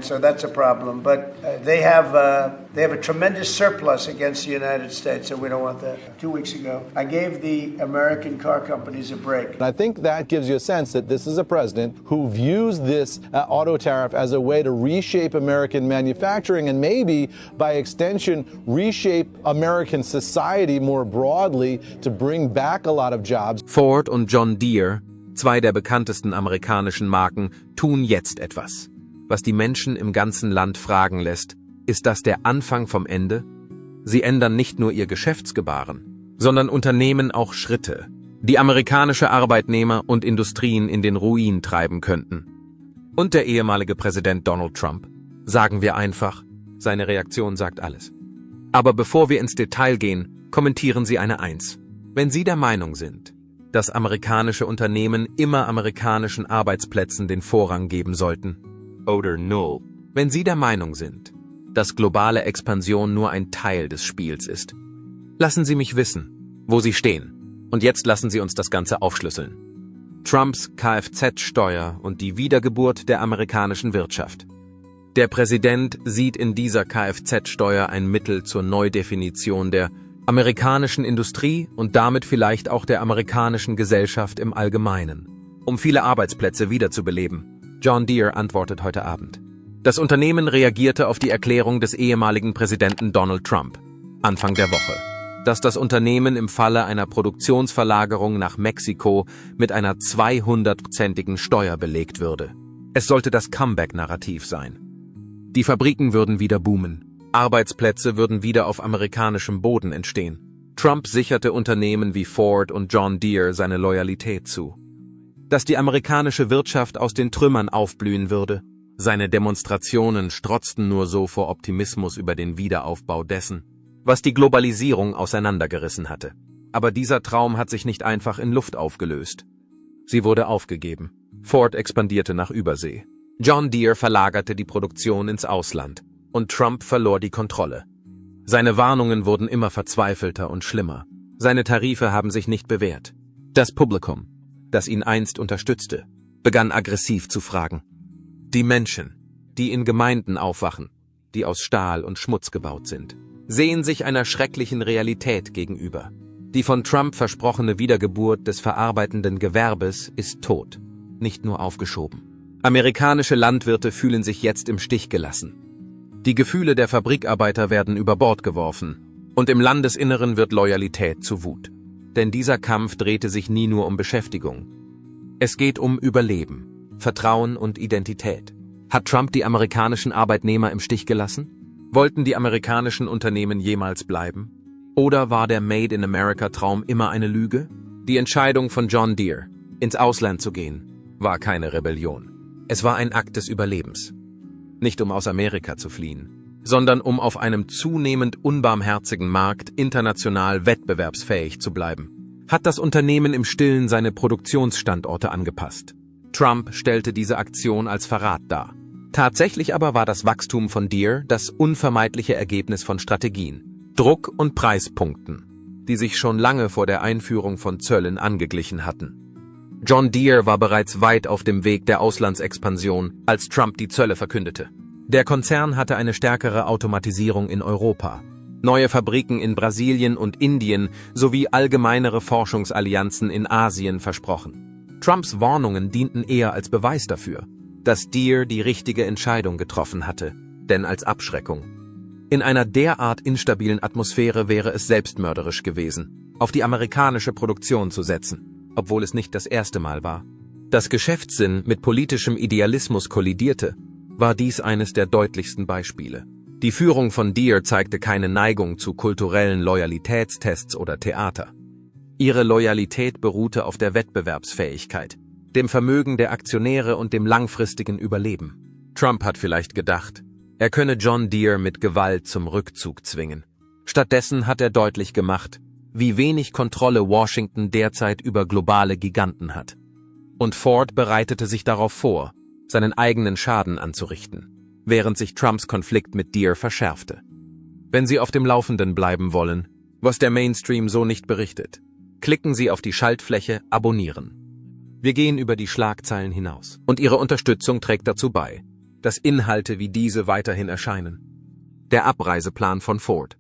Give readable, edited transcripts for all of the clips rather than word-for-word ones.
So that's a problem, but they have a tremendous surplus against the United States, and we don't want that. 2 weeks ago, I gave the American car companies a break. And I think that gives you a sense that this is a president who views this auto tariff as a way to reshape American manufacturing and maybe, by extension, reshape American society more broadly to bring back a lot of jobs. Ford und John Deere, zwei der bekanntesten amerikanischen Marken, tun jetzt etwas. Was die Menschen im ganzen Land fragen lässt, ist das der Anfang vom Ende? Sie ändern nicht nur ihr Geschäftsgebaren, sondern unternehmen auch Schritte, die amerikanische Arbeitnehmer und Industrien in den Ruin treiben könnten. Und der ehemalige Präsident Donald Trump, sagen wir einfach, seine Reaktion sagt alles. Aber bevor wir ins Detail gehen, kommentieren Sie eine Eins. Wenn Sie der Meinung sind, dass amerikanische Unternehmen immer amerikanischen Arbeitsplätzen den Vorrang geben sollten, oder null. Wenn Sie der Meinung sind, dass globale Expansion nur ein Teil des Spiels ist, lassen Sie mich wissen, wo Sie stehen. Und jetzt lassen Sie uns das Ganze aufschlüsseln. Trumps Kfz-Steuer und die Wiedergeburt der amerikanischen Wirtschaft. Der Präsident sieht in dieser Kfz-Steuer ein Mittel zur Neudefinition der amerikanischen Industrie und damit vielleicht auch der amerikanischen Gesellschaft im Allgemeinen, um viele Arbeitsplätze wiederzubeleben. John Deere antwortet heute Abend. Das Unternehmen reagierte auf die Erklärung des ehemaligen Präsidenten Donald Trump, Anfang der Woche, dass das Unternehmen im Falle einer Produktionsverlagerung nach Mexiko mit einer 200-prozentigen Steuer belegt würde. Es sollte das Comeback-Narrativ sein. Die Fabriken würden wieder boomen. Arbeitsplätze würden wieder auf amerikanischem Boden entstehen. Trump sicherte Unternehmen wie Ford und John Deere seine Loyalität zu. Dass die amerikanische Wirtschaft aus den Trümmern aufblühen würde. Seine Demonstrationen strotzten nur so vor Optimismus über den Wiederaufbau dessen, was die Globalisierung auseinandergerissen hatte. Aber dieser Traum hat sich nicht einfach in Luft aufgelöst. Sie wurde aufgegeben. Ford expandierte nach Übersee. John Deere verlagerte die Produktion ins Ausland. Und Trump verlor die Kontrolle. Seine Warnungen wurden immer verzweifelter und schlimmer. Seine Tarife haben sich nicht bewährt. Das Publikum, das ihn einst unterstützte, begann aggressiv zu fragen. Die Menschen, die in Gemeinden aufwachen, die aus Stahl und Schmutz gebaut sind, sehen sich einer schrecklichen Realität gegenüber. Die von Trump versprochene Wiedergeburt des verarbeitenden Gewerbes ist tot, nicht nur aufgeschoben. Amerikanische Landwirte fühlen sich jetzt im Stich gelassen. Die Gefühle der Fabrikarbeiter werden über Bord geworfen und im Landesinneren wird Loyalität zu Wut. Denn dieser Kampf drehte sich nie nur um Beschäftigung. Es geht um Überleben, Vertrauen und Identität. Hat Trump die amerikanischen Arbeitnehmer im Stich gelassen? Wollten die amerikanischen Unternehmen jemals bleiben? Oder war der Made-in-America-Traum immer eine Lüge? Die Entscheidung von John Deere, ins Ausland zu gehen, war keine Rebellion. Es war ein Akt des Überlebens. Nicht um aus Amerika zu fliehen, sondern um auf einem zunehmend unbarmherzigen Markt international wettbewerbsfähig zu bleiben. Hat das Unternehmen im Stillen seine Produktionsstandorte angepasst. Trump stellte diese Aktion als Verrat dar. Tatsächlich aber war das Wachstum von Deere das unvermeidliche Ergebnis von Strategien, Druck und Preispunkten, die sich schon lange vor der Einführung von Zöllen angeglichen hatten. John Deere war bereits weit auf dem Weg der Auslandsexpansion, als Trump die Zölle verkündete. Der Konzern hatte eine stärkere Automatisierung in Europa, neue Fabriken in Brasilien und Indien sowie allgemeinere Forschungsallianzen in Asien versprochen. Trumps Warnungen dienten eher als Beweis dafür, dass Deere die richtige Entscheidung getroffen hatte, denn als Abschreckung. In einer derart instabilen Atmosphäre wäre es selbstmörderisch gewesen, auf die amerikanische Produktion zu setzen, obwohl es nicht das erste Mal war. Dass Geschäftssinn mit politischem Idealismus kollidierte, war dies eines der deutlichsten Beispiele. Die Führung von Deere zeigte keine Neigung zu kulturellen Loyalitätstests oder Theater. Ihre Loyalität beruhte auf der Wettbewerbsfähigkeit, dem Vermögen der Aktionäre und dem langfristigen Überleben. Trump hat vielleicht gedacht, er könne John Deere mit Gewalt zum Rückzug zwingen. Stattdessen hat er deutlich gemacht, wie wenig Kontrolle Washington derzeit über globale Giganten hat. Und Ford bereitete sich darauf vor, seinen eigenen Schaden anzurichten, während sich Trumps Konflikt mit Deere verschärfte. Wenn Sie auf dem Laufenden bleiben wollen, was der Mainstream so nicht berichtet, klicken Sie auf die Schaltfläche Abonnieren. Wir gehen über die Schlagzeilen hinaus und Ihre Unterstützung trägt dazu bei, dass Inhalte wie diese weiterhin erscheinen. Der Abreiseplan von Ford.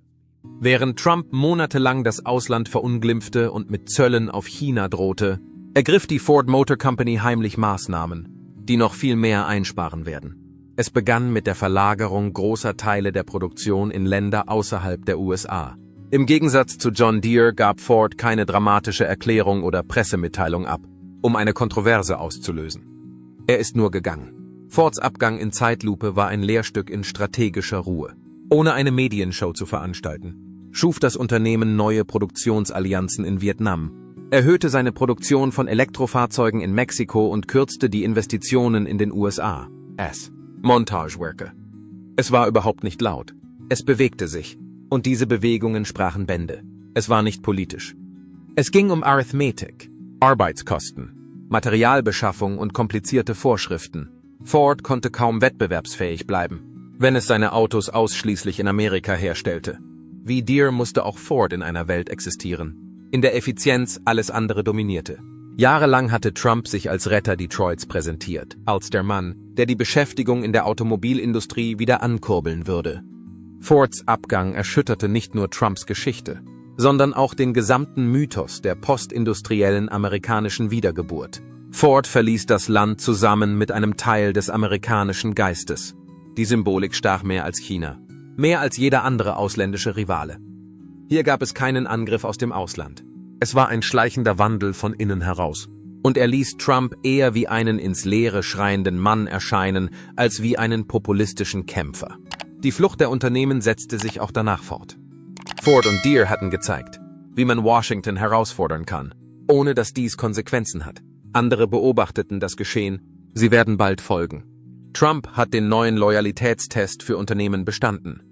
Während Trump monatelang das Ausland verunglimpfte und mit Zöllen auf China drohte, ergriff die Ford Motor Company heimlich Maßnahmen, die noch viel mehr einsparen werden. Es begann mit der Verlagerung großer Teile der Produktion in Länder außerhalb der USA. Im Gegensatz zu John Deere gab Ford keine dramatische Erklärung oder Pressemitteilung ab, um eine Kontroverse auszulösen. Er ist nur gegangen. Fords Abgang in Zeitlupe war ein Lehrstück in strategischer Ruhe. Ohne eine Medienshow zu veranstalten, schuf das Unternehmen neue Produktionsallianzen in Vietnam, erhöhte seine Produktion von Elektrofahrzeugen in Mexiko und kürzte die Investitionen in den USA. Montageworker. Es war überhaupt nicht laut. Es bewegte sich. Und diese Bewegungen sprachen Bände. Es war nicht politisch. Es ging um Arithmetik, Arbeitskosten, Materialbeschaffung und komplizierte Vorschriften. Ford konnte kaum wettbewerbsfähig bleiben, wenn es seine Autos ausschließlich in Amerika herstellte. Wie Deere musste auch Ford in einer Welt existieren, in der Effizienz alles andere dominierte. Jahrelang hatte Trump sich als Retter Detroits präsentiert, als der Mann, der die Beschäftigung in der Automobilindustrie wieder ankurbeln würde. Fords Abgang erschütterte nicht nur Trumps Geschichte, sondern auch den gesamten Mythos der postindustriellen amerikanischen Wiedergeburt. Ford verließ das Land zusammen mit einem Teil des amerikanischen Geistes. Die Symbolik stach mehr als China, mehr als jeder andere ausländische Rivale. Hier gab es keinen Angriff aus dem Ausland. Es war ein schleichender Wandel von innen heraus. Und er ließ Trump eher wie einen ins Leere schreienden Mann erscheinen, als wie einen populistischen Kämpfer. Die Flucht der Unternehmen setzte sich auch danach fort. Ford und Deere hatten gezeigt, wie man Washington herausfordern kann, ohne dass dies Konsequenzen hat. Andere beobachteten das Geschehen, sie werden bald folgen. Trump hat den neuen Loyalitätstest für Unternehmen bestanden.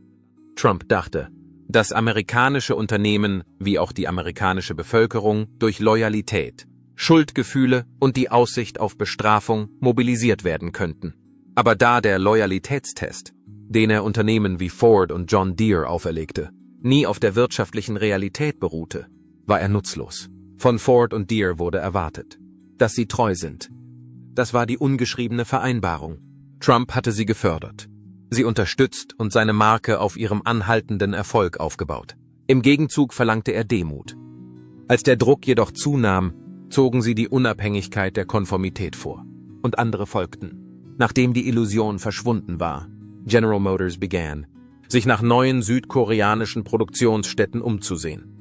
Trump dachte, dass amerikanische Unternehmen, wie auch die amerikanische Bevölkerung, durch Loyalität, Schuldgefühle und die Aussicht auf Bestrafung mobilisiert werden könnten. Aber da der Loyalitätstest, den er Unternehmen wie Ford und John Deere auferlegte, nie auf der wirtschaftlichen Realität beruhte, war er nutzlos. Von Ford und Deere wurde erwartet, dass sie treu sind. Das war die ungeschriebene Vereinbarung. Trump hatte sie gefördert, sie unterstützt und seine Marke auf ihrem anhaltenden Erfolg aufgebaut. Im Gegenzug verlangte er Demut. Als der Druck jedoch zunahm, zogen sie die Unabhängigkeit der Konformität vor. Und andere folgten. Nachdem die Illusion verschwunden war, General Motors begann, sich nach neuen südkoreanischen Produktionsstätten umzusehen.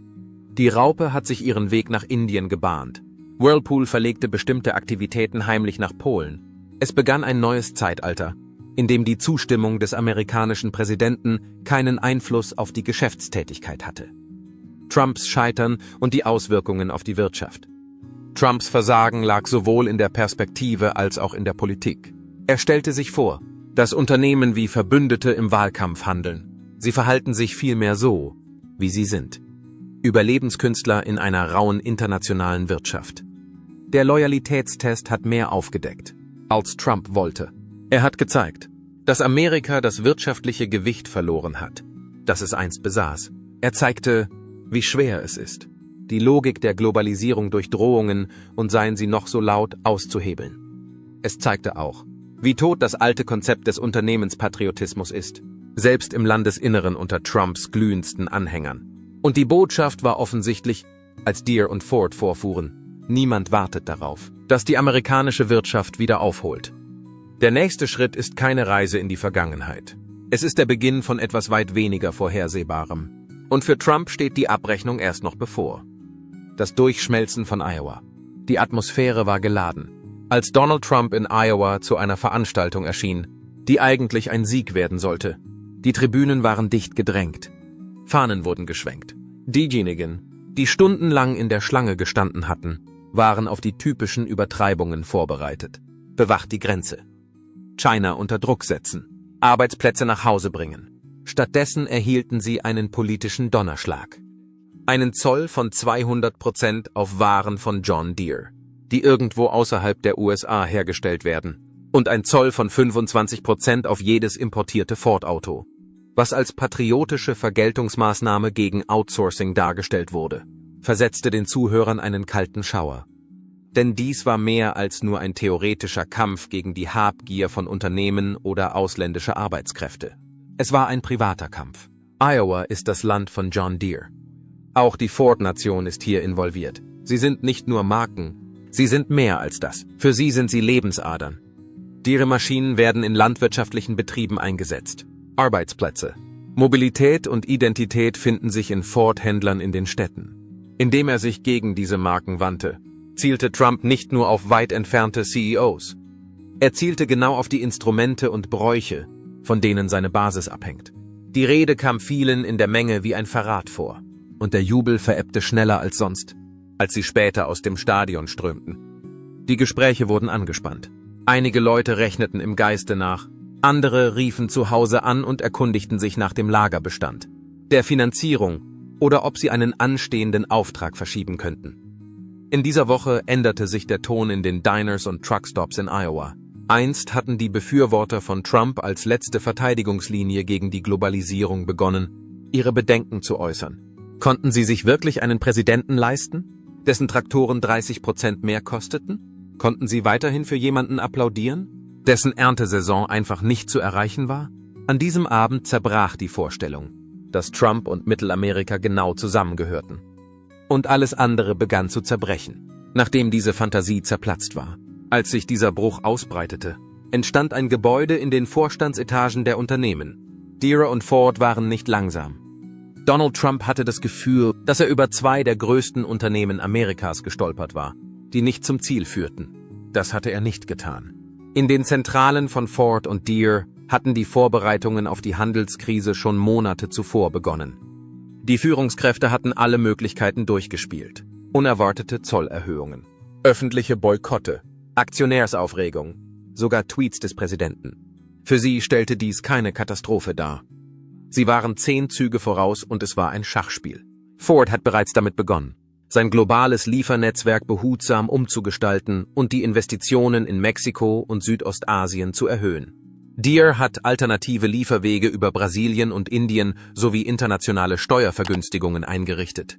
Die Raupe hat sich ihren Weg nach Indien gebahnt. Whirlpool verlegte bestimmte Aktivitäten heimlich nach Polen. Es begann ein neues Zeitalter, in dem die Zustimmung des amerikanischen Präsidenten keinen Einfluss auf die Geschäftstätigkeit hatte. Trumps Scheitern und die Auswirkungen auf die Wirtschaft. Trumps Versagen lag sowohl in der Perspektive als auch in der Politik. Er stellte sich vor, dass Unternehmen wie Verbündete im Wahlkampf handeln. Sie verhalten sich vielmehr so, wie sie sind. Überlebenskünstler in einer rauen internationalen Wirtschaft. Der Loyalitätstest hat mehr aufgedeckt, als Trump wollte. Er hat gezeigt, dass Amerika das wirtschaftliche Gewicht verloren hat, das es einst besaß. Er zeigte, wie schwer es ist, die Logik der Globalisierung durch Drohungen und seien sie noch so laut auszuhebeln. Es zeigte auch, wie tot das alte Konzept des Unternehmenspatriotismus ist, selbst im Landesinneren unter Trumps glühendsten Anhängern. Und die Botschaft war offensichtlich, als Deere und Ford vorfuhren: Niemand wartet darauf, dass die amerikanische Wirtschaft wieder aufholt. Der nächste Schritt ist keine Reise in die Vergangenheit. Es ist der Beginn von etwas weit weniger Vorhersehbarem. Und für Trump steht die Abrechnung erst noch bevor. Das Durchschmelzen von Iowa. Die Atmosphäre war geladen, als Donald Trump in Iowa zu einer Veranstaltung erschien, die eigentlich ein Sieg werden sollte. Die Tribünen waren dicht gedrängt. Fahnen wurden geschwenkt. Diejenigen, die stundenlang in der Schlange gestanden hatten, waren auf die typischen Übertreibungen vorbereitet. Bewacht die Grenze. China unter Druck setzen. Arbeitsplätze nach Hause bringen. Stattdessen erhielten sie einen politischen Donnerschlag. Einen Zoll von 200% auf Waren von John Deere, die irgendwo außerhalb der USA hergestellt werden. Und ein Zoll von 25% auf jedes importierte Ford-Auto, was als patriotische Vergeltungsmaßnahme gegen Outsourcing dargestellt wurde, versetzte den Zuhörern einen kalten Schauer. Denn dies war mehr als nur ein theoretischer Kampf gegen die Habgier von Unternehmen oder ausländische Arbeitskräfte. Es war ein privater Kampf. Iowa ist das Land von John Deere. Auch die Ford-Nation ist hier involviert. Sie sind nicht nur Marken, sie sind mehr als das. Für sie sind sie Lebensadern. Deere-Maschinen werden in landwirtschaftlichen Betrieben eingesetzt. Arbeitsplätze. Mobilität und Identität finden sich in Ford-Händlern in den Städten. Indem er sich gegen diese Marken wandte, zielte Trump nicht nur auf weit entfernte CEOs. Er zielte genau auf die Instrumente und Bräuche, von denen seine Basis abhängt. Die Rede kam vielen in der Menge wie ein Verrat vor, und der Jubel verebbte schneller als sonst, als sie später aus dem Stadion strömten. Die Gespräche wurden angespannt. Einige Leute rechneten im Geiste nach, andere riefen zu Hause an und erkundigten sich nach dem Lagerbestand, der Finanzierung oder ob sie einen anstehenden Auftrag verschieben könnten. In dieser Woche änderte sich der Ton in den Diners und Truckstops in Iowa. Einst hatten die Befürworter von Trump als letzte Verteidigungslinie gegen die Globalisierung begonnen, ihre Bedenken zu äußern. Konnten sie sich wirklich einen Präsidenten leisten, dessen Traktoren 30% mehr kosteten? Konnten sie weiterhin für jemanden applaudieren, dessen Erntesaison einfach nicht zu erreichen war? An diesem Abend zerbrach die Vorstellung, dass Trump und Mittelamerika genau zusammengehörten. Und alles andere begann zu zerbrechen, nachdem diese Fantasie zerplatzt war. Als sich dieser Bruch ausbreitete, entstand ein Gebäude in den Vorstandsetagen der Unternehmen. Deere und Ford waren nicht langsam. Donald Trump hatte das Gefühl, dass er über zwei der größten Unternehmen Amerikas gestolpert war, die nicht zum Ziel führten. Das hatte er nicht getan. In den Zentralen von Ford und Deere hatten die Vorbereitungen auf die Handelskrise schon Monate zuvor begonnen. Die Führungskräfte hatten alle Möglichkeiten durchgespielt. Unerwartete Zollerhöhungen, öffentliche Boykotte, Aktionärsaufregung, sogar Tweets des Präsidenten. Für sie stellte dies keine Katastrophe dar. Sie waren 10 Züge voraus und es war ein Schachspiel. Ford hat bereits damit begonnen, sein globales Liefernetzwerk behutsam umzugestalten und die Investitionen in Mexiko und Südostasien zu erhöhen. Deere hat alternative Lieferwege über Brasilien und Indien sowie internationale Steuervergünstigungen eingerichtet.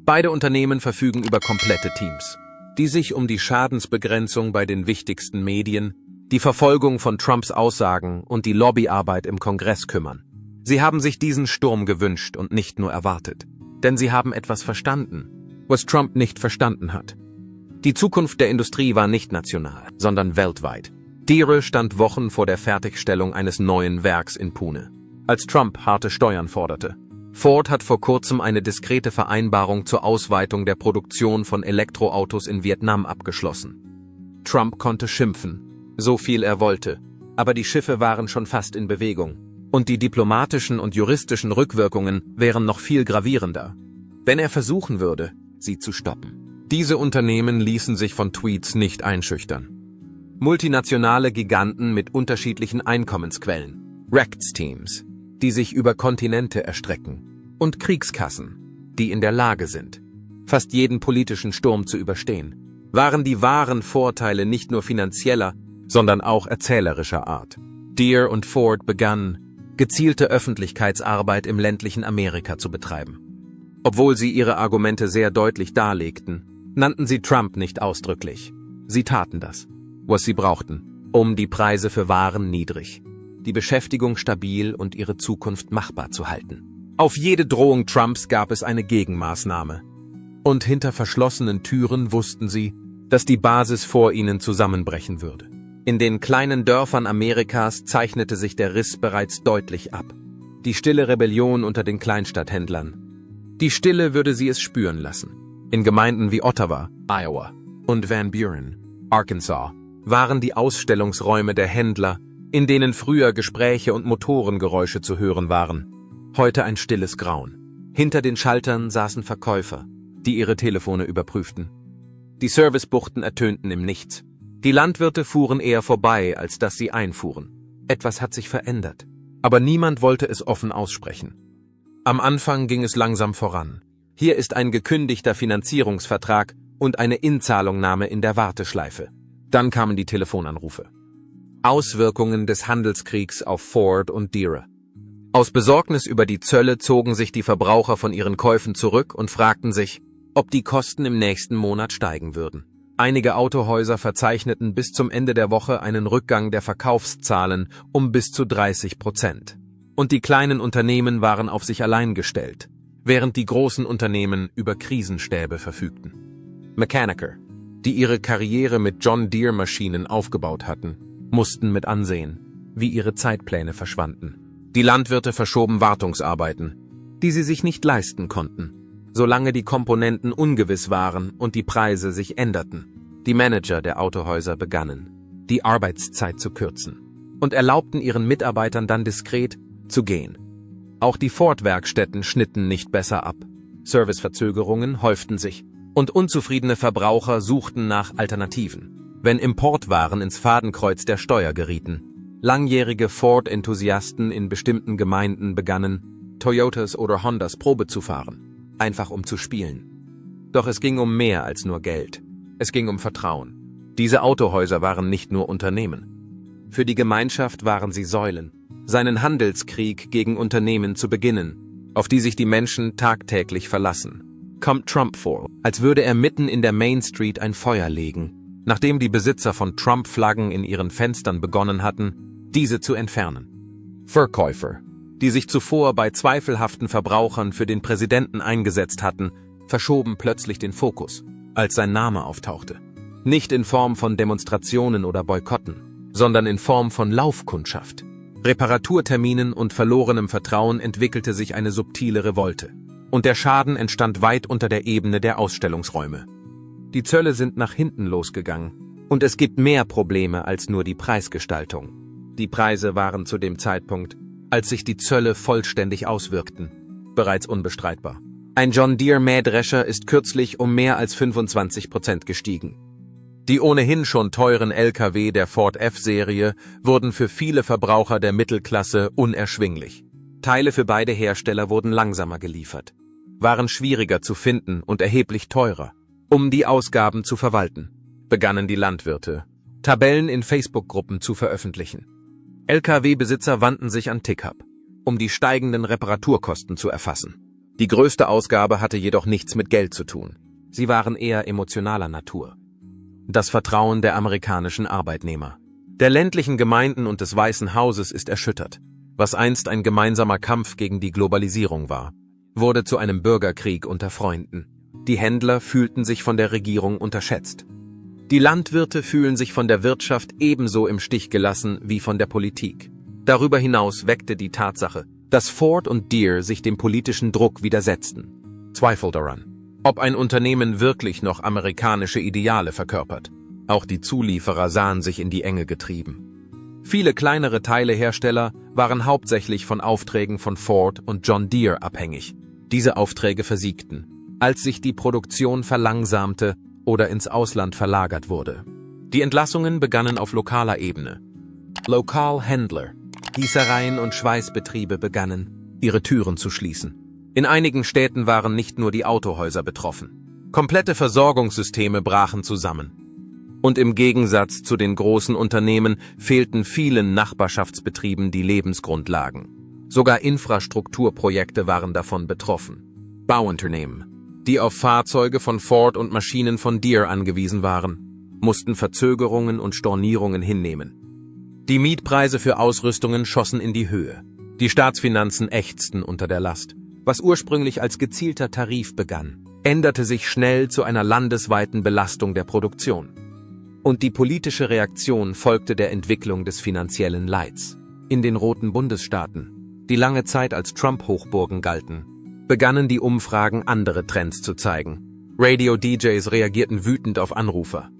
Beide Unternehmen verfügen über komplette Teams, die sich um die Schadensbegrenzung bei den wichtigsten Medien, die Verfolgung von Trumps Aussagen und die Lobbyarbeit im Kongress kümmern. Sie haben sich diesen Sturm gewünscht und nicht nur erwartet, denn sie haben etwas verstanden, was Trump nicht verstanden hat. Die Zukunft der Industrie war nicht national, sondern weltweit. Deere stand Wochen vor der Fertigstellung eines neuen Werks in Pune, als Trump harte Steuern forderte. Ford hat vor kurzem eine diskrete Vereinbarung zur Ausweitung der Produktion von Elektroautos in Vietnam abgeschlossen. Trump konnte schimpfen, so viel er wollte, aber die Schiffe waren schon fast in Bewegung. Und die diplomatischen und juristischen Rückwirkungen wären noch viel gravierender, wenn er versuchen würde, sie zu stoppen. Diese Unternehmen ließen sich von Tweets nicht einschüchtern. Multinationale Giganten mit unterschiedlichen Einkommensquellen, Rechtsteams, die sich über Kontinente erstrecken, und Kriegskassen, die in der Lage sind, fast jeden politischen Sturm zu überstehen, waren die wahren Vorteile nicht nur finanzieller, sondern auch erzählerischer Art. Deere und Ford begannen, gezielte Öffentlichkeitsarbeit im ländlichen Amerika zu betreiben. Obwohl sie ihre Argumente sehr deutlich darlegten, nannten sie Trump nicht ausdrücklich. Sie taten das, was sie brauchten, um die Preise für Waren niedrig, die Beschäftigung stabil und ihre Zukunft machbar zu halten. Auf jede Drohung Trumps gab es eine Gegenmaßnahme. Und hinter verschlossenen Türen wussten sie, dass die Basis vor ihnen zusammenbrechen würde. In den kleinen Dörfern Amerikas zeichnete sich der Riss bereits deutlich ab. Die stille Rebellion unter den Kleinstadthändlern. Die Stille würde sie es spüren lassen. In Gemeinden wie Ottawa, Iowa und Van Buren, Arkansas, waren die Ausstellungsräume der Händler, in denen früher Gespräche und Motorengeräusche zu hören waren, heute ein stilles Grauen. Hinter den Schaltern saßen Verkäufer, die ihre Telefone überprüften. Die Servicebuchten ertönten im Nichts. Die Landwirte fuhren eher vorbei, als dass sie einfuhren. Etwas hat sich verändert, aber niemand wollte es offen aussprechen. Am Anfang ging es langsam voran. Hier ist ein gekündigter Finanzierungsvertrag und eine Inzahlungnahme in der Warteschleife. Dann kamen die Telefonanrufe. Auswirkungen des Handelskriegs auf Ford und Deere. Aus Besorgnis über die Zölle zogen sich die Verbraucher von ihren Käufen zurück und fragten sich, ob die Kosten im nächsten Monat steigen würden. Einige Autohäuser verzeichneten bis zum Ende der Woche einen Rückgang der Verkaufszahlen um bis zu 30%. Und die kleinen Unternehmen waren auf sich allein gestellt, während die großen Unternehmen über Krisenstäbe verfügten. Mechaniker, die ihre Karriere mit John Deere Maschinen aufgebaut hatten, mussten mit ansehen, wie ihre Zeitpläne verschwanden. Die Landwirte verschoben Wartungsarbeiten, die sie sich nicht leisten konnten, solange die Komponenten ungewiss waren und die Preise sich änderten. Die Manager der Autohäuser begannen, die Arbeitszeit zu kürzen und erlaubten ihren Mitarbeitern dann diskret zu gehen. Auch die Ford-Werkstätten schnitten nicht besser ab. Serviceverzögerungen häuften sich und unzufriedene Verbraucher suchten nach Alternativen, wenn Importwaren ins Fadenkreuz der Steuer gerieten. Langjährige Ford-Enthusiasten in bestimmten Gemeinden begannen, Toyotas oder Hondas Probe zu fahren, einfach um zu spielen. Doch es ging um mehr als nur Geld. Es ging um Vertrauen. Diese Autohäuser waren nicht nur Unternehmen. Für die Gemeinschaft waren sie Säulen, seinen Handelskrieg gegen Unternehmen zu beginnen, auf die sich die Menschen tagtäglich verlassen. Kommt Trump vor, als würde er mitten in der Main Street ein Feuer legen, nachdem die Besitzer von Trump-Flaggen in ihren Fenstern begonnen hatten, diese zu entfernen. Verkäufer, die sich zuvor bei zweifelhaften Verbrauchern für den Präsidenten eingesetzt hatten, verschoben plötzlich den Fokus, als sein Name auftauchte. Nicht in Form von Demonstrationen oder Boykotten, sondern in Form von Laufkundschaft. Reparaturterminen und verlorenem Vertrauen entwickelte sich eine subtile Revolte. Und der Schaden entstand weit unter der Ebene der Ausstellungsräume. Die Zölle sind nach hinten losgegangen. Und es gibt mehr Probleme als nur die Preisgestaltung. Die Preise waren zu dem Zeitpunkt, als sich die Zölle vollständig auswirkten, bereits unbestreitbar. Ein John Deere Mähdrescher ist kürzlich um mehr als 25% gestiegen. Die ohnehin schon teuren Lkw der Ford F-Serie wurden für viele Verbraucher der Mittelklasse unerschwinglich. Teile für beide Hersteller wurden langsamer geliefert, waren schwieriger zu finden und erheblich teurer. Um die Ausgaben zu verwalten, begannen die Landwirte, Tabellen in Facebook-Gruppen zu veröffentlichen. Lkw-Besitzer wandten sich an TickHub, um die steigenden Reparaturkosten zu erfassen. Die größte Ausgabe hatte jedoch nichts mit Geld zu tun. Sie waren eher emotionaler Natur. Das Vertrauen der amerikanischen Arbeitnehmer. Der ländlichen Gemeinden und des Weißen Hauses ist erschüttert. Was einst ein gemeinsamer Kampf gegen die Globalisierung war, wurde zu einem Bürgerkrieg unter Freunden. Die Händler fühlten sich von der Regierung unterschätzt. Die Landwirte fühlen sich von der Wirtschaft ebenso im Stich gelassen wie von der Politik. Darüber hinaus weckte die Tatsache, dass Ford und Deere sich dem politischen Druck widersetzten. Zweifel daran, ob ein Unternehmen wirklich noch amerikanische Ideale verkörpert. Auch die Zulieferer sahen sich in die Enge getrieben. Viele kleinere Teilehersteller waren hauptsächlich von Aufträgen von Ford und John Deere abhängig. Diese Aufträge versiegten, als sich die Produktion verlangsamte oder ins Ausland verlagert wurde. Die Entlassungen begannen auf lokaler Ebene. Lokalhändler, Gießereien und Schweißbetriebe begannen, ihre Türen zu schließen. In einigen Städten waren nicht nur die Autohäuser betroffen. Komplette Versorgungssysteme brachen zusammen. Und im Gegensatz zu den großen Unternehmen fehlten vielen Nachbarschaftsbetrieben die Lebensgrundlagen. Sogar Infrastrukturprojekte waren davon betroffen. Bauunternehmen, die auf Fahrzeuge von Ford und Maschinen von Deere angewiesen waren, mussten Verzögerungen und Stornierungen hinnehmen. Die Mietpreise für Ausrüstungen schossen in die Höhe. Die Staatsfinanzen ächzten unter der Last. Was ursprünglich als gezielter Tarif begann, änderte sich schnell zu einer landesweiten Belastung der Produktion. Und die politische Reaktion folgte der Entwicklung des finanziellen Leids. In den roten Bundesstaaten, die lange Zeit als Trump-Hochburgen galten, begannen die Umfragen andere Trends zu zeigen. Radio-DJs reagierten wütend auf Anrufer.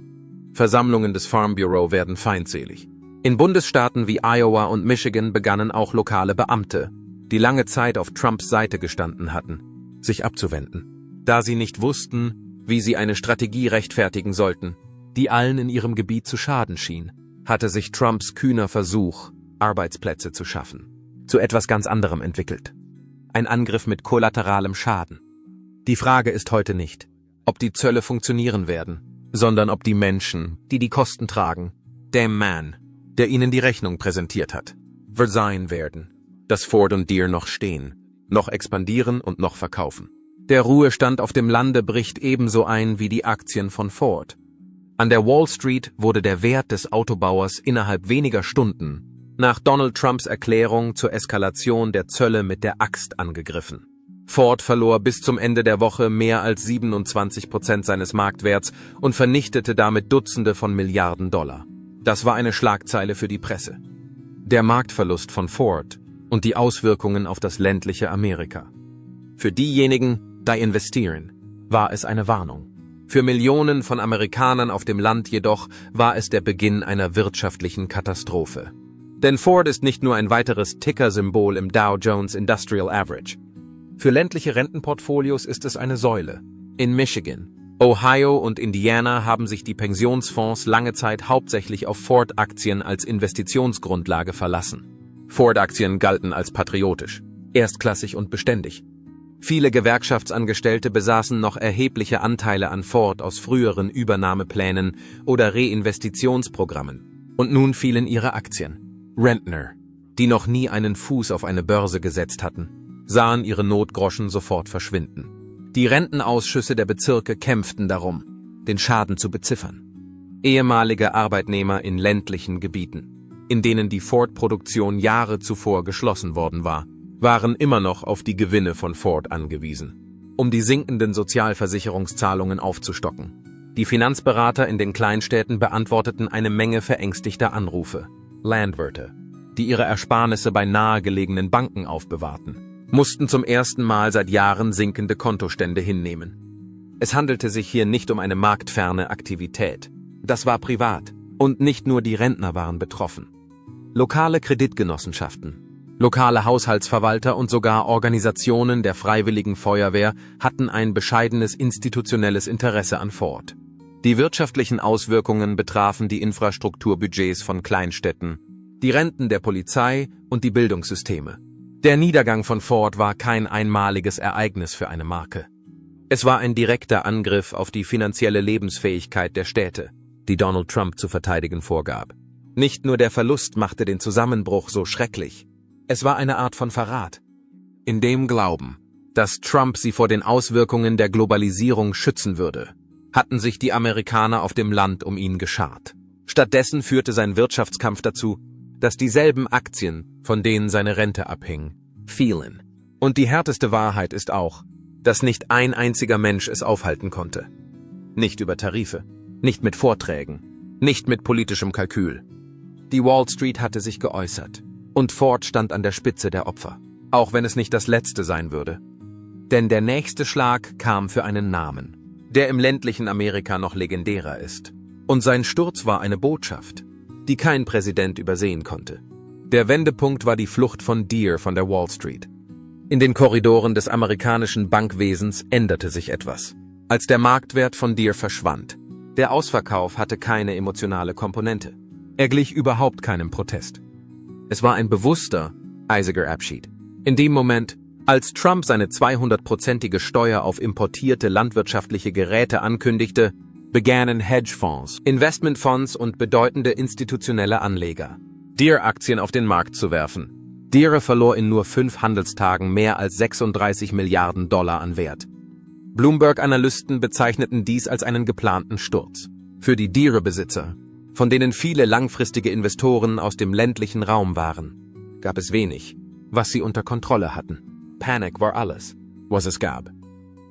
Versammlungen des Farm Bureau werden feindselig. In Bundesstaaten wie Iowa und Michigan begannen auch lokale Beamte, die lange Zeit auf Trumps Seite gestanden hatten, sich abzuwenden, da sie nicht wussten, wie sie eine Strategie rechtfertigen sollten, die allen in ihrem Gebiet zu schaden schien, hatte sich Trumps kühner Versuch, Arbeitsplätze zu schaffen, zu etwas ganz anderem entwickelt. Ein Angriff mit kollateralem Schaden. Die Frage ist heute nicht, ob die Zölle funktionieren werden, sondern ob die Menschen, die die Kosten tragen, dem Man, der ihnen die Rechnung präsentiert hat, versehen werden, dass Ford und Deere noch stehen, noch expandieren und noch verkaufen. Der Ruhestand auf dem Lande bricht ebenso ein wie die Aktien von Ford. An der Wall Street wurde der Wert des Autobauers innerhalb weniger Stunden nach Donald Trumps Erklärung zur Eskalation der Zölle mit der Axt angegriffen. Ford verlor bis zum Ende der Woche mehr als 27% seines Marktwerts und vernichtete damit Dutzende von Milliarden $. Das war eine Schlagzeile für die Presse. Der Marktverlust von Ford und die Auswirkungen auf das ländliche Amerika. Für diejenigen, die investieren, war es eine Warnung. Für Millionen von Amerikanern auf dem Land jedoch war es der Beginn einer wirtschaftlichen Katastrophe. Denn Ford ist nicht nur ein weiteres Ticker-Symbol im Dow Jones Industrial Average. Für ländliche Rentenportfolios ist es eine Säule. In Michigan, Ohio und Indiana haben sich die Pensionsfonds lange Zeit hauptsächlich auf Ford-Aktien als Investitionsgrundlage verlassen. Ford-Aktien galten als patriotisch, erstklassig und beständig. Viele Gewerkschaftsangestellte besaßen noch erhebliche Anteile an Ford aus früheren Übernahmeplänen oder Reinvestitionsprogrammen. Und nun fielen ihre Aktien. Rentner, die noch nie einen Fuß auf eine Börse gesetzt hatten, sahen ihre Notgroschen sofort verschwinden. Die Rentenausschüsse der Bezirke kämpften darum, den Schaden zu beziffern. Ehemalige Arbeitnehmer in ländlichen Gebieten, in denen die Ford-Produktion Jahre zuvor geschlossen worden war, waren immer noch auf die Gewinne von Ford angewiesen, um die sinkenden Sozialversicherungszahlungen aufzustocken. Die Finanzberater in den Kleinstädten beantworteten eine Menge verängstigter Anrufe. Landwirte, die ihre Ersparnisse bei nahegelegenen Banken aufbewahrten, mussten zum ersten Mal seit Jahren sinkende Kontostände hinnehmen. Es handelte sich hier nicht um eine marktferne Aktivität. Das war privat, und nicht nur die Rentner waren betroffen. Lokale Kreditgenossenschaften, lokale Haushaltsverwalter und sogar Organisationen der Freiwilligen Feuerwehr hatten ein bescheidenes institutionelles Interesse an Ford. Die wirtschaftlichen Auswirkungen betrafen die Infrastrukturbudgets von Kleinstädten, die Renten der Polizei und die Bildungssysteme. Der Niedergang von Ford war kein einmaliges Ereignis für eine Marke. Es war ein direkter Angriff auf die finanzielle Lebensfähigkeit der Städte, die Donald Trump zu verteidigen vorgab. Nicht nur der Verlust machte den Zusammenbruch so schrecklich, es war eine Art von Verrat. In dem Glauben, dass Trump sie vor den Auswirkungen der Globalisierung schützen würde, hatten sich die Amerikaner auf dem Land um ihn geschart. Stattdessen führte sein Wirtschaftskampf dazu, dass dieselben Aktien, von denen seine Rente abhing, fielen. Und die härteste Wahrheit ist auch, dass nicht ein einziger Mensch es aufhalten konnte. Nicht über Tarife, nicht mit Vorträgen, nicht mit politischem Kalkül. Die Wall Street hatte sich geäußert, und Ford stand an der Spitze der Opfer, auch wenn es nicht das letzte sein würde. Denn der nächste Schlag kam für einen Namen, der im ländlichen Amerika noch legendärer ist. Und sein Sturz war eine Botschaft, die kein Präsident übersehen konnte. Der Wendepunkt war die Flucht von Deere von der Wall Street. In den Korridoren des amerikanischen Bankwesens änderte sich etwas, als der Marktwert von Deere verschwand. Der Ausverkauf hatte keine emotionale Komponente. Er glich überhaupt keinem Protest. Es war ein bewusster, eisiger Abschied. In dem Moment, als Trump seine 200-prozentige Steuer auf importierte landwirtschaftliche Geräte ankündigte, begannen Hedgefonds, Investmentfonds und bedeutende institutionelle Anleger, Deere-Aktien auf den Markt zu werfen. Deere verlor in nur 5 Handelstagen mehr als 36 Milliarden $ an Wert. Bloomberg-Analysten bezeichneten dies als einen geplanten Sturz. Für die Deere-Besitzer, von denen viele langfristige Investoren aus dem ländlichen Raum waren, gab es wenig, was sie unter Kontrolle hatten. Panik war alles, was es gab.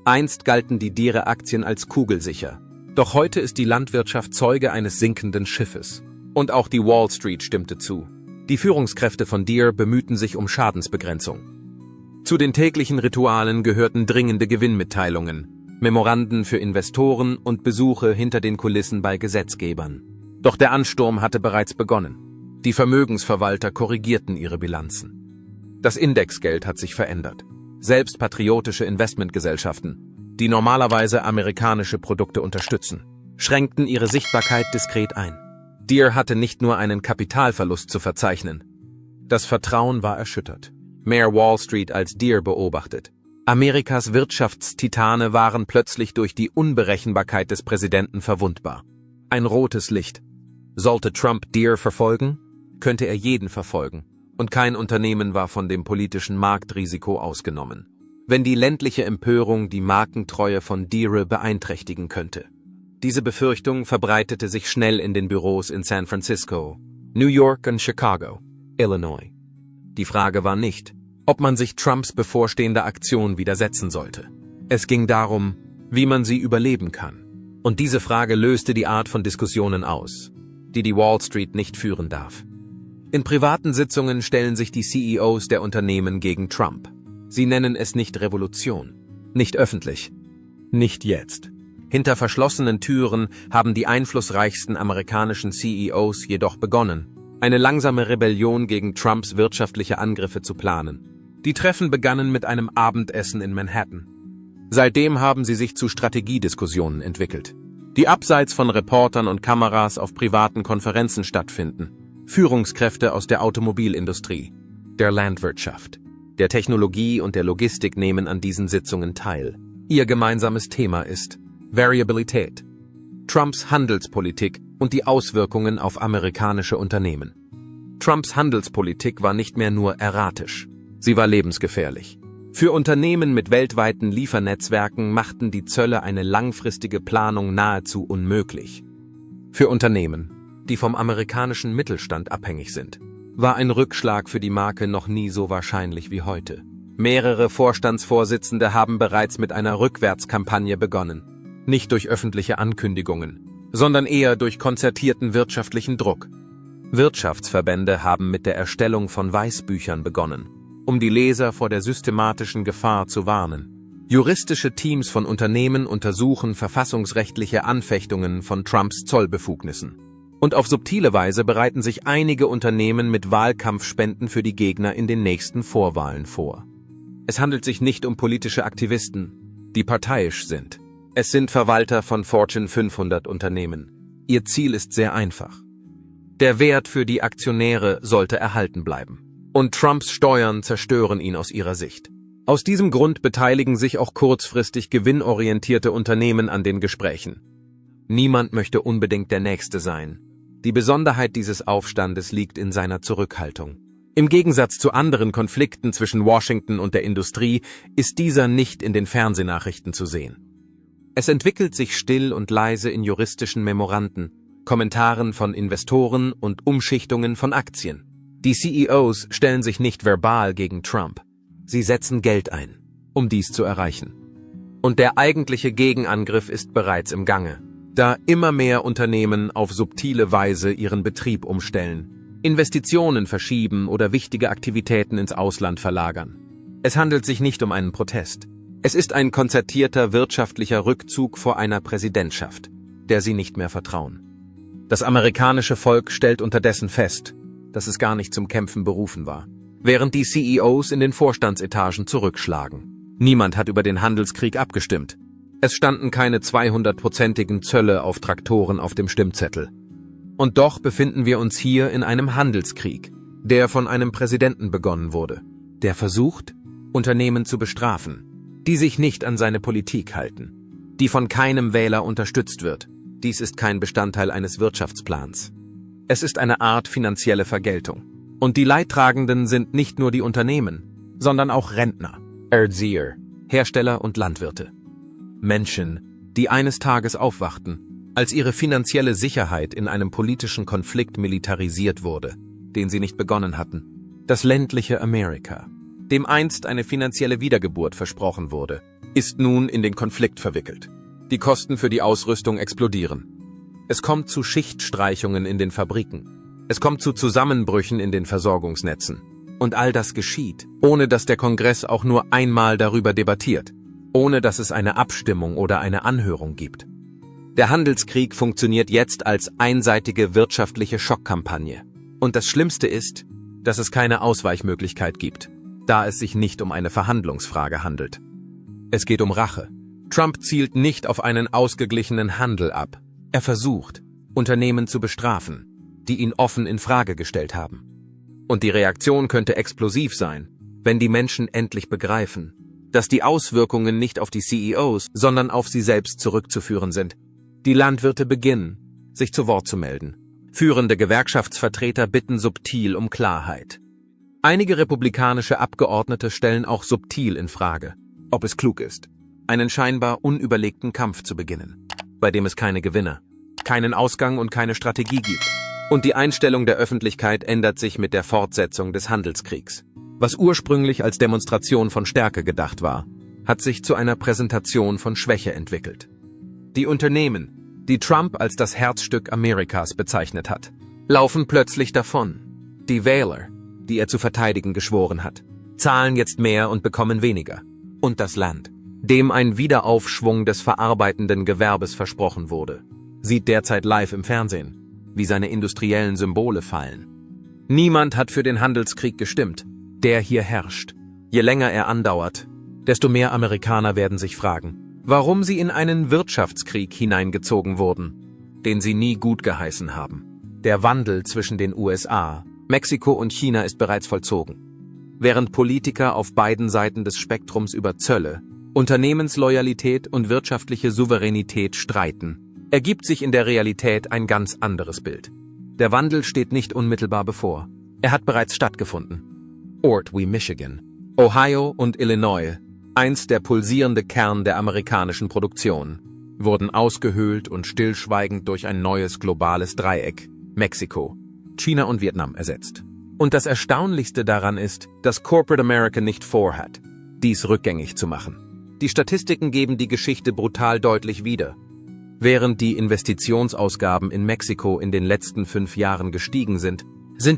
Einst galten die Deere-Aktien als kugelsicher. Doch heute ist die Landwirtschaft Zeuge eines sinkenden Schiffes. Und auch die Wall Street stimmte zu. Die Führungskräfte von Deere bemühten sich um Schadensbegrenzung. Zu den täglichen Ritualen gehörten dringende Gewinnmitteilungen, Memoranden für Investoren und Besuche hinter den Kulissen bei Gesetzgebern. Doch der Ansturm hatte bereits begonnen. Die Vermögensverwalter korrigierten ihre Bilanzen. Das Indexgeld hat sich verändert. Selbst patriotische Investmentgesellschaften, die normalerweise amerikanische Produkte unterstützen, schränkten ihre Sichtbarkeit diskret ein. Deere hatte nicht nur einen Kapitalverlust zu verzeichnen. Das Vertrauen war erschüttert. Mehr Wall Street als Deere beobachtet. Amerikas Wirtschaftstitane waren plötzlich durch die Unberechenbarkeit des Präsidenten verwundbar. Ein rotes Licht. Sollte Trump Deere verfolgen, könnte er jeden verfolgen. Und kein Unternehmen war von dem politischen Marktrisiko ausgenommen. Wenn die ländliche Empörung die Markentreue von Deere beeinträchtigen könnte. Diese Befürchtung verbreitete sich schnell in den Büros in San Francisco, New York und Chicago, Illinois. Die Frage war nicht, ob man sich Trumps bevorstehender Aktion widersetzen sollte. Es ging darum, wie man sie überleben kann. Und diese Frage löste die Art von Diskussionen aus, die die Wall Street nicht führen darf. In privaten Sitzungen stellen sich die CEOs der Unternehmen gegen Trump. Sie nennen es nicht Revolution, nicht öffentlich, nicht jetzt. Hinter verschlossenen Türen haben die einflussreichsten amerikanischen CEOs jedoch begonnen, eine langsame Rebellion gegen Trumps wirtschaftliche Angriffe zu planen. Die Treffen begannen mit einem Abendessen in Manhattan. Seitdem haben sie sich zu Strategiediskussionen entwickelt, die abseits von Reportern und Kameras auf privaten Konferenzen stattfinden. Führungskräfte aus der Automobilindustrie, der Landwirtschaft, der Technologie und der Logistik nehmen an diesen Sitzungen teil. Ihr gemeinsames Thema ist Variabilität, Trumps Handelspolitik und die Auswirkungen auf amerikanische Unternehmen. Trumps Handelspolitik war nicht mehr nur erratisch, sie war lebensgefährlich. Für Unternehmen mit weltweiten Liefernetzwerken machten die Zölle eine langfristige Planung nahezu unmöglich. Für Unternehmen, die vom amerikanischen Mittelstand abhängig sind, war ein Rückschlag für die Marke noch nie so wahrscheinlich wie heute. Mehrere Vorstandsvorsitzende haben bereits mit einer Rückwärtskampagne begonnen. Nicht durch öffentliche Ankündigungen, sondern eher durch konzertierten wirtschaftlichen Druck. Wirtschaftsverbände haben mit der Erstellung von Weißbüchern begonnen, um die Leser vor der systematischen Gefahr zu warnen. Juristische Teams von Unternehmen untersuchen verfassungsrechtliche Anfechtungen von Trumps Zollbefugnissen. Und auf subtile Weise bereiten sich einige Unternehmen mit Wahlkampfspenden für die Gegner in den nächsten Vorwahlen vor. Es handelt sich nicht um politische Aktivisten, die parteiisch sind. Es sind Verwalter von Fortune 500 Unternehmen. Ihr Ziel ist sehr einfach. Der Wert für die Aktionäre sollte erhalten bleiben. Und Trumps Steuern zerstören ihn aus ihrer Sicht. Aus diesem Grund beteiligen sich auch kurzfristig gewinnorientierte Unternehmen an den Gesprächen. Niemand möchte unbedingt der Nächste sein. Die Besonderheit dieses Aufstandes liegt in seiner Zurückhaltung. Im Gegensatz zu anderen Konflikten zwischen Washington und der Industrie ist dieser nicht in den Fernsehnachrichten zu sehen. Es entwickelt sich still und leise in juristischen Memoranden, Kommentaren von Investoren und Umschichtungen von Aktien. Die CEOs stellen sich nicht verbal gegen Trump. Sie setzen Geld ein, um dies zu erreichen. Und der eigentliche Gegenangriff ist bereits im Gange, da immer mehr Unternehmen auf subtile Weise ihren Betrieb umstellen, Investitionen verschieben oder wichtige Aktivitäten ins Ausland verlagern. Es handelt sich nicht um einen Protest. Es ist ein konzertierter wirtschaftlicher Rückzug vor einer Präsidentschaft, der sie nicht mehr vertrauen. Das amerikanische Volk stellt unterdessen fest, dass es gar nicht zum Kämpfen berufen war, während die CEOs in den Vorstandsetagen zurückschlagen. Niemand hat über den Handelskrieg abgestimmt. Es standen keine 200-prozentigen Zölle auf Traktoren auf dem Stimmzettel. Und doch befinden wir uns hier in einem Handelskrieg, der von einem Präsidenten begonnen wurde, der versucht, Unternehmen zu bestrafen, die sich nicht an seine Politik halten, die von keinem Wähler unterstützt wird. Dies ist kein Bestandteil eines Wirtschaftsplans. Es ist eine Art finanzielle Vergeltung. Und die Leidtragenden sind nicht nur die Unternehmen, sondern auch Rentner, Erzieher, Hersteller und Landwirte. Menschen, die eines Tages aufwachten, als ihre finanzielle Sicherheit in einem politischen Konflikt militarisiert wurde, den sie nicht begonnen hatten. Das ländliche Amerika, dem einst eine finanzielle Wiedergeburt versprochen wurde, ist nun in den Konflikt verwickelt. Die Kosten für die Ausrüstung explodieren. Es kommt zu Schichtstreichungen in den Fabriken. Es kommt zu Zusammenbrüchen in den Versorgungsnetzen. Und all das geschieht, ohne dass der Kongress auch nur einmal darüber debattiert, ohne dass es eine Abstimmung oder eine Anhörung gibt. Der Handelskrieg funktioniert jetzt als einseitige wirtschaftliche Schockkampagne. Und das Schlimmste ist, dass es keine Ausweichmöglichkeit gibt, da es sich nicht um eine Verhandlungsfrage handelt. Es geht um Rache. Trump zielt nicht auf einen ausgeglichenen Handel ab. Er versucht, Unternehmen zu bestrafen, die ihn offen in Frage gestellt haben. Und die Reaktion könnte explosiv sein, wenn die Menschen endlich begreifen, dass die Auswirkungen nicht auf die CEOs, sondern auf sie selbst zurückzuführen sind. Die Landwirte beginnen, sich zu Wort zu melden. Führende Gewerkschaftsvertreter bitten subtil um Klarheit. Einige republikanische Abgeordnete stellen auch subtil in Frage, ob es klug ist, einen scheinbar unüberlegten Kampf zu beginnen. bei dem es keine Gewinner, keinen Ausgang und keine Strategie gibt. Und die Einstellung der Öffentlichkeit ändert sich mit der Fortsetzung des Handelskriegs. Was ursprünglich als Demonstration von Stärke gedacht war, hat sich zu einer Präsentation von Schwäche entwickelt. Die Unternehmen, die Trump als das Herzstück Amerikas bezeichnet hat, laufen plötzlich davon. Die Wähler, die er zu verteidigen geschworen hat, zahlen jetzt mehr und bekommen weniger. Und das Land, dem ein Wiederaufschwung des verarbeitenden Gewerbes versprochen wurde, sieht derzeit live im Fernsehen, wie seine industriellen Symbole fallen. Niemand hat für den Handelskrieg gestimmt, der hier herrscht. Je länger er andauert, desto mehr Amerikaner werden sich fragen, warum sie in einen Wirtschaftskrieg hineingezogen wurden, den sie nie gut geheißen haben. Der Wandel zwischen den USA, Mexiko und China ist bereits vollzogen. Während Politiker auf beiden Seiten des Spektrums über Zölle, Unternehmensloyalität und wirtschaftliche Souveränität streiten, ergibt sich in der Realität ein ganz anderes Bild. Der Wandel steht nicht unmittelbar bevor. Er hat bereits stattgefunden. Ort wie Michigan, Ohio und Illinois, einst der pulsierende Kern der amerikanischen Produktion, wurden ausgehöhlt und stillschweigend durch ein neues globales Dreieck, Mexiko, China und Vietnam, ersetzt. Und das Erstaunlichste daran ist, dass Corporate America nicht vorhat, dies rückgängig zu machen. Die Statistiken geben die Geschichte brutal deutlich wieder. Während die Investitionsausgaben in Mexiko in den letzten 5 Jahren gestiegen sind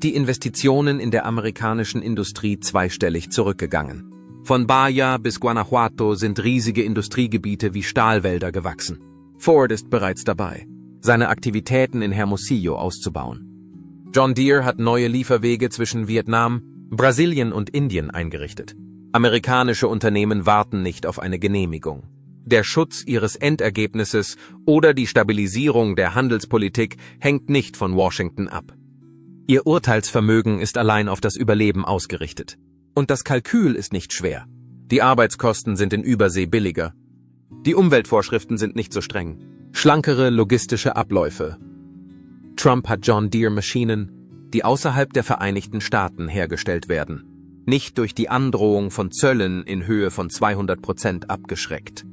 die Investitionen in der amerikanischen Industrie zweistellig zurückgegangen. Von Bahia bis Guanajuato sind riesige Industriegebiete wie Stahlwälder gewachsen. Ford ist bereits dabei, seine Aktivitäten in Hermosillo auszubauen. John Deere hat neue Lieferwege zwischen Vietnam, Brasilien und Indien eingerichtet. Amerikanische Unternehmen warten nicht auf eine Genehmigung. Der Schutz ihres Endergebnisses oder die Stabilisierung der Handelspolitik hängt nicht von Washington ab. Ihr Urteilsvermögen ist allein auf das Überleben ausgerichtet. Und das Kalkül ist nicht schwer. Die Arbeitskosten sind in Übersee billiger. Die Umweltvorschriften sind nicht so streng. Schlankere logistische Abläufe. Trump hat John Deere Maschinen, die außerhalb der Vereinigten Staaten hergestellt werden, nicht durch die Androhung von Zöllen in Höhe von 200% abgeschreckt.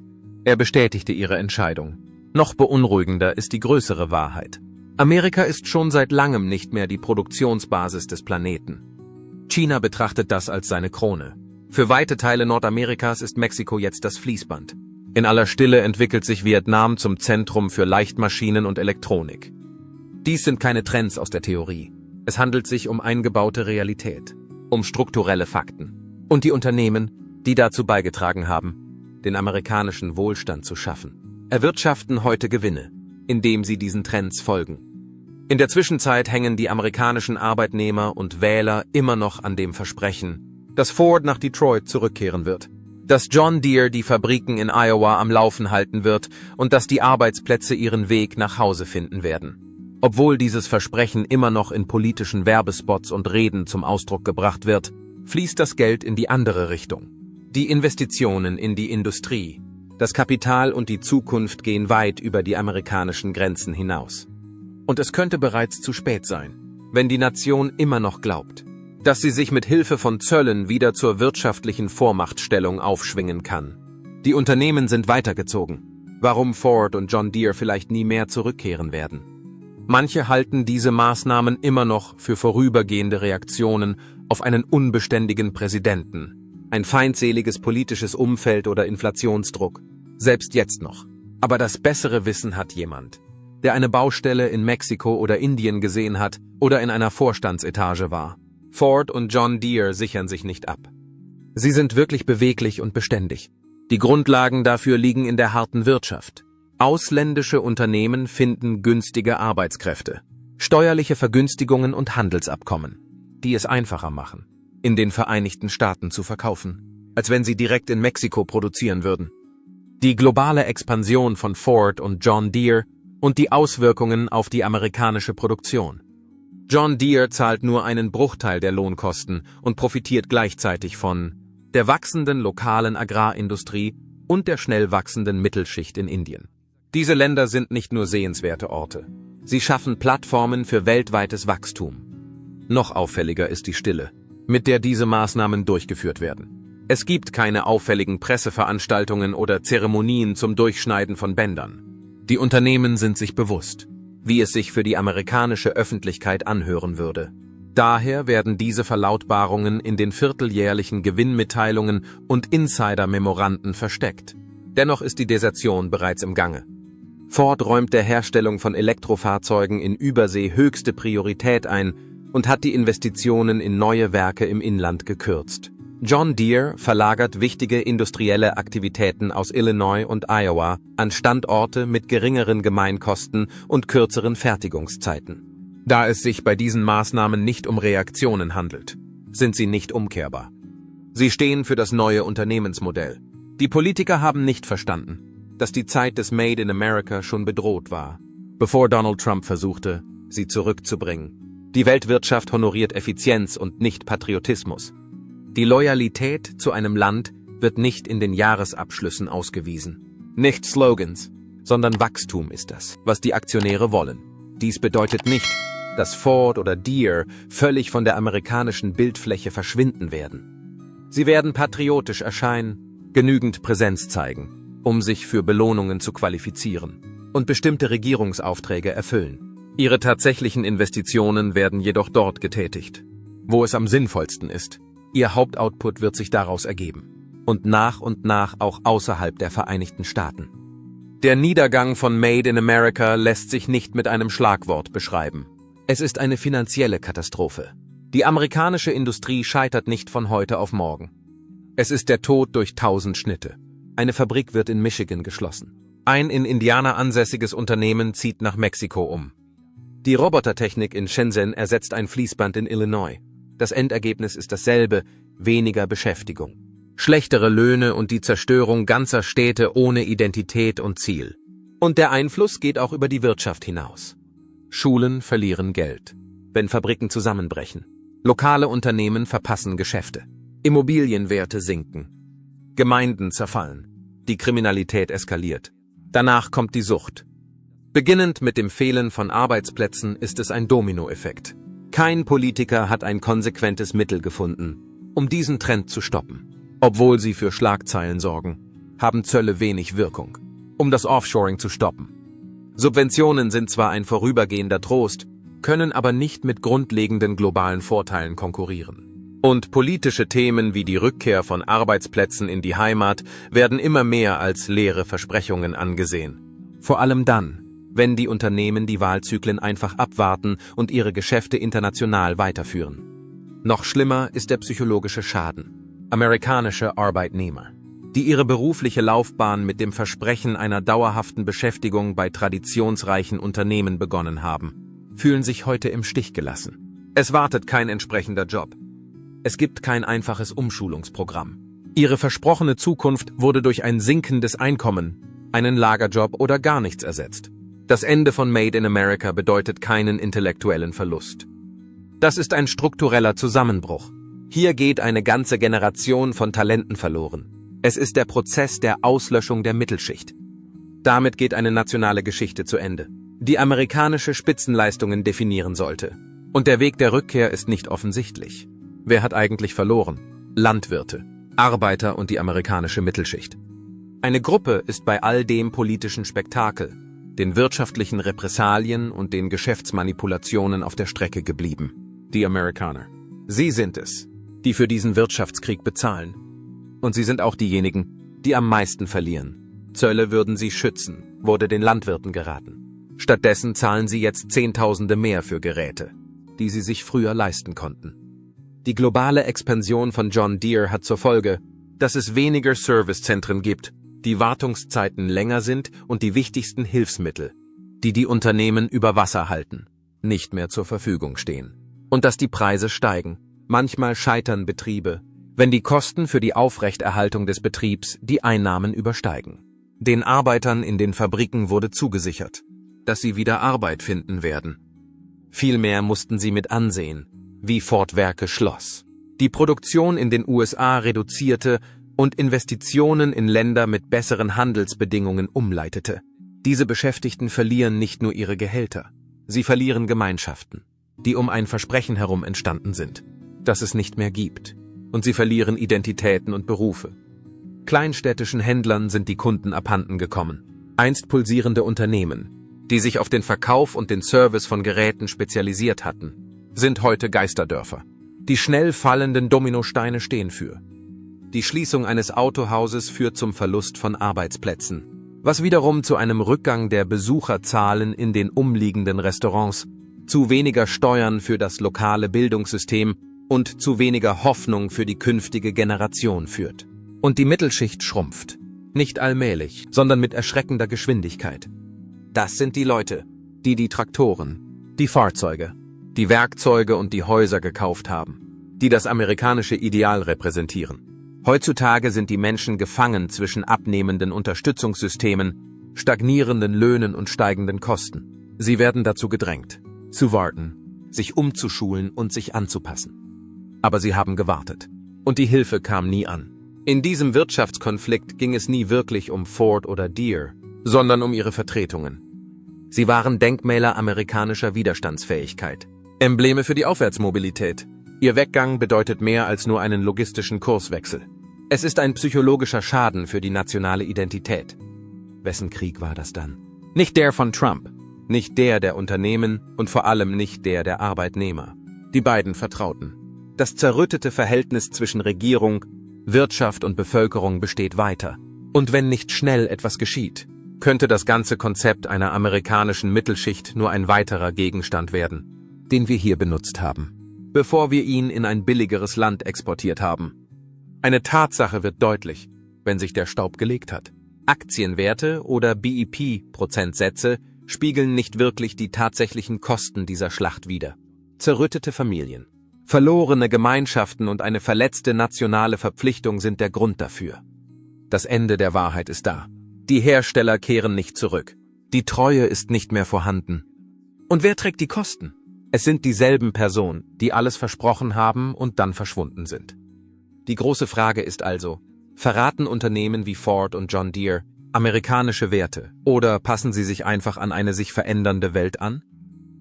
Er bestätigte ihre Entscheidung. Noch beunruhigender ist die größere Wahrheit. Amerika ist schon seit langem nicht mehr die Produktionsbasis des Planeten. China betrachtet das als seine Krone. Für weite Teile Nordamerikas ist Mexiko jetzt das Fließband. In aller Stille entwickelt sich Vietnam zum Zentrum für Leichtmaschinen und Elektronik. Dies sind keine Trends aus der Theorie. Es handelt sich um eingebaute Realität, um strukturelle Fakten. Und die Unternehmen, die dazu beigetragen haben, den amerikanischen Wohlstand zu schaffen, erwirtschaften heute Gewinne, indem sie diesen Trends folgen. In der Zwischenzeit hängen die amerikanischen Arbeitnehmer und Wähler immer noch an dem Versprechen, dass Ford nach Detroit zurückkehren wird, dass John Deere die Fabriken in Iowa am Laufen halten wird und dass die Arbeitsplätze ihren Weg nach Hause finden werden. Obwohl dieses Versprechen immer noch in politischen Werbespots und Reden zum Ausdruck gebracht wird, fließt das Geld in die andere Richtung. Die Investitionen in die Industrie, das Kapital und die Zukunft gehen weit über die amerikanischen Grenzen hinaus. Und es könnte bereits zu spät sein, wenn die Nation immer noch glaubt, dass sie sich mit Hilfe von Zöllen wieder zur wirtschaftlichen Vormachtstellung aufschwingen kann. Die Unternehmen sind weitergezogen. Warum Ford und John Deere vielleicht nie mehr zurückkehren werden? Manche halten diese Maßnahmen immer noch für vorübergehende Reaktionen auf einen unbeständigen Präsidenten, ein feindseliges politisches Umfeld oder Inflationsdruck. Selbst jetzt noch. Aber das bessere Wissen hat jemand, der eine Baustelle in Mexiko oder Indien gesehen hat oder in einer Vorstandsetage war. Ford und John Deere sichern sich nicht ab. Sie sind wirklich beweglich und beständig. Die Grundlagen dafür liegen in der harten Wirtschaft. Ausländische Unternehmen finden günstige Arbeitskräfte, steuerliche Vergünstigungen und Handelsabkommen, die es einfacher machen, in den Vereinigten Staaten zu verkaufen, als wenn sie direkt in Mexiko produzieren würden. Die globale Expansion von Ford und John Deere und die Auswirkungen auf die amerikanische Produktion. John Deere zahlt nur einen Bruchteil der Lohnkosten und profitiert gleichzeitig von der wachsenden lokalen Agrarindustrie und der schnell wachsenden Mittelschicht in Indien. Diese Länder sind nicht nur sehenswerte Orte. Sie schaffen Plattformen für weltweites Wachstum. Noch auffälliger ist die Stille, mit der diese Maßnahmen durchgeführt werden. Es gibt keine auffälligen Presseveranstaltungen oder Zeremonien zum Durchschneiden von Bändern. Die Unternehmen sind sich bewusst, wie es sich für die amerikanische Öffentlichkeit anhören würde. Daher werden diese Verlautbarungen in den vierteljährlichen Gewinnmitteilungen und Insider-Memoranden versteckt. Dennoch ist die Desertion bereits im Gange. Ford räumt der Herstellung von Elektrofahrzeugen in Übersee höchste Priorität ein und hat die Investitionen in neue Werke im Inland gekürzt. John Deere verlagert wichtige industrielle Aktivitäten aus Illinois und Iowa an Standorte mit geringeren Gemeinkosten und kürzeren Fertigungszeiten. Da es sich bei diesen Maßnahmen nicht um Reaktionen handelt, sind sie nicht umkehrbar. Sie stehen für das neue Unternehmensmodell. Die Politiker haben nicht verstanden, dass die Zeit des Made in America schon bedroht war, bevor Donald Trump versuchte, sie zurückzubringen. Die Weltwirtschaft honoriert Effizienz und nicht Patriotismus. Die Loyalität zu einem Land wird nicht in den Jahresabschlüssen ausgewiesen. Nicht Slogans, sondern Wachstum ist das, was die Aktionäre wollen. Dies bedeutet nicht, dass Ford oder Deere völlig von der amerikanischen Bildfläche verschwinden werden. Sie werden patriotisch erscheinen, genügend Präsenz zeigen, um sich für Belohnungen zu qualifizieren und bestimmte Regierungsaufträge erfüllen. Ihre tatsächlichen Investitionen werden jedoch dort getätigt, wo es am sinnvollsten ist. Ihr Hauptoutput wird sich daraus ergeben und nach auch außerhalb der Vereinigten Staaten. Der Niedergang von Made in America lässt sich nicht mit einem Schlagwort beschreiben. Es ist eine finanzielle Katastrophe. Die amerikanische Industrie scheitert nicht von heute auf morgen. Es ist der Tod durch 1000 Schnitte. Eine Fabrik wird in Michigan geschlossen. Ein in Indiana ansässiges Unternehmen zieht nach Mexiko um. Die Robotertechnik in Shenzhen ersetzt ein Fließband in Illinois. Das Endergebnis ist dasselbe, weniger Beschäftigung. Schlechtere Löhne und die Zerstörung ganzer Städte ohne Identität und Ziel. Und der Einfluss geht auch über die Wirtschaft hinaus. Schulen verlieren Geld, wenn Fabriken zusammenbrechen. Lokale Unternehmen verpassen Geschäfte. Immobilienwerte sinken. Gemeinden zerfallen. Die Kriminalität eskaliert. Danach kommt die Sucht. Beginnend mit dem Fehlen von Arbeitsplätzen ist es ein Dominoeffekt. Kein Politiker hat ein konsequentes Mittel gefunden, um diesen Trend zu stoppen. Obwohl sie für Schlagzeilen sorgen, haben Zölle wenig Wirkung, um das Offshoring zu stoppen. Subventionen sind zwar ein vorübergehender Trost, können aber nicht mit grundlegenden globalen Vorteilen konkurrieren. Und politische Themen wie die Rückkehr von Arbeitsplätzen in die Heimat werden immer mehr als leere Versprechungen angesehen. Vor allem dann, wenn die Unternehmen die Wahlzyklen einfach abwarten und ihre Geschäfte international weiterführen. Noch schlimmer ist der psychologische Schaden. Amerikanische Arbeitnehmer, die ihre berufliche Laufbahn mit dem Versprechen einer dauerhaften Beschäftigung bei traditionsreichen Unternehmen begonnen haben, fühlen sich heute im Stich gelassen. Es wartet kein entsprechender Job. Es gibt kein einfaches Umschulungsprogramm. Ihre versprochene Zukunft wurde durch ein sinkendes Einkommen, einen Lagerjob oder gar nichts ersetzt. Das Ende von Made in America bedeutet keinen intellektuellen Verlust. Das ist ein struktureller Zusammenbruch. Hier geht eine ganze Generation von Talenten verloren. Es ist der Prozess der Auslöschung der Mittelschicht. Damit geht eine nationale Geschichte zu Ende, die amerikanische Spitzenleistungen definieren sollte. Und der Weg der Rückkehr ist nicht offensichtlich. Wer hat eigentlich verloren? Landwirte, Arbeiter und die amerikanische Mittelschicht. Eine Gruppe ist bei all dem politischen Spektakel, den wirtschaftlichen Repressalien und den Geschäftsmanipulationen auf der Strecke geblieben. Die Amerikaner. Sie sind es, die für diesen Wirtschaftskrieg bezahlen. Und sie sind auch diejenigen, die am meisten verlieren. Zölle würden sie schützen, wurde den Landwirten geraten. Stattdessen zahlen sie jetzt Zehntausende mehr für Geräte, die sie sich früher leisten konnten. Die globale Expansion von John Deere hat zur Folge, dass es weniger Servicezentren gibt, die Wartungszeiten länger sind und die wichtigsten Hilfsmittel, die die Unternehmen über Wasser halten, nicht mehr zur Verfügung stehen. Und dass die Preise steigen. Manchmal scheitern Betriebe, wenn die Kosten für die Aufrechterhaltung des Betriebs die Einnahmen übersteigen. Den Arbeitern in den Fabriken wurde zugesichert, dass sie wieder Arbeit finden werden. Vielmehr mussten sie mit ansehen, wie Ford Werke schloss, die Produktion in den USA reduzierte und Investitionen in Länder mit besseren Handelsbedingungen umleitete. Diese Beschäftigten verlieren nicht nur ihre Gehälter, sie verlieren Gemeinschaften, die um ein Versprechen herum entstanden sind, das es nicht mehr gibt, und sie verlieren Identitäten und Berufe. Kleinstädtischen Händlern sind die Kunden abhanden gekommen. Einst pulsierende Unternehmen, die sich auf den Verkauf und den Service von Geräten spezialisiert hatten, sind heute Geisterdörfer. Die schnell fallenden Dominosteine stehen für. Die Schließung eines Autohauses führt zum Verlust von Arbeitsplätzen, was wiederum zu einem Rückgang der Besucherzahlen in den umliegenden Restaurants, zu weniger Steuern für das lokale Bildungssystem und zu weniger Hoffnung für die künftige Generation führt. Und die Mittelschicht schrumpft. Nicht allmählich, sondern mit erschreckender Geschwindigkeit. Das sind die Leute, die die Traktoren, die Fahrzeuge, die Werkzeuge und die Häuser gekauft haben, die das amerikanische Ideal repräsentieren. Heutzutage sind die Menschen gefangen zwischen abnehmenden Unterstützungssystemen, stagnierenden Löhnen und steigenden Kosten. Sie werden dazu gedrängt, zu warten, sich umzuschulen und sich anzupassen. Aber sie haben gewartet. Und die Hilfe kam nie an. In diesem Wirtschaftskonflikt ging es nie wirklich um Ford oder Deere, sondern um ihre Vertretungen. Sie waren Denkmäler amerikanischer Widerstandsfähigkeit, Embleme für die Aufwärtsmobilität. Ihr Weggang bedeutet mehr als nur einen logistischen Kurswechsel. Es ist ein psychologischer Schaden für die nationale Identität. Wessen Krieg war das dann? Nicht der von Trump, nicht der der Unternehmen und vor allem nicht der der Arbeitnehmer. Die beiden vertrauten. Das zerrüttete Verhältnis zwischen Regierung, Wirtschaft und Bevölkerung besteht weiter. Und wenn nicht schnell etwas geschieht, könnte das ganze Konzept einer amerikanischen Mittelschicht nur ein weiterer Gegenstand werden, den wir hier benutzt haben, bevor wir ihn in ein billigeres Land exportiert haben. Eine Tatsache wird deutlich, wenn sich der Staub gelegt hat. Aktienwerte oder BIP-Prozentsätze spiegeln nicht wirklich die tatsächlichen Kosten dieser Schlacht wider. Zerrüttete Familien, verlorene Gemeinschaften und eine verletzte nationale Verpflichtung sind der Grund dafür. Das Ende der Wahrheit ist da. Die Hersteller kehren nicht zurück. Die Treue ist nicht mehr vorhanden. Und wer trägt die Kosten? Es sind dieselben Personen, die alles versprochen haben und dann verschwunden sind. Die große Frage ist also, verraten Unternehmen wie Ford und John Deere amerikanische Werte oder passen sie sich einfach an eine sich verändernde Welt an?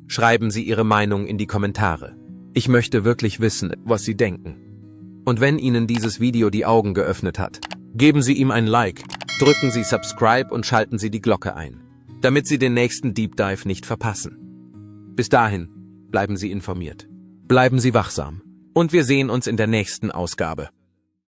Schreiben Sie Ihre Meinung in die Kommentare. Ich möchte wirklich wissen, was Sie denken. Und wenn Ihnen dieses Video die Augen geöffnet hat, geben Sie ihm ein Like, drücken Sie Subscribe und schalten Sie die Glocke ein, damit Sie den nächsten Deep Dive nicht verpassen. Bis dahin, bleiben Sie informiert. Bleiben Sie wachsam. Und wir sehen uns in der nächsten Ausgabe.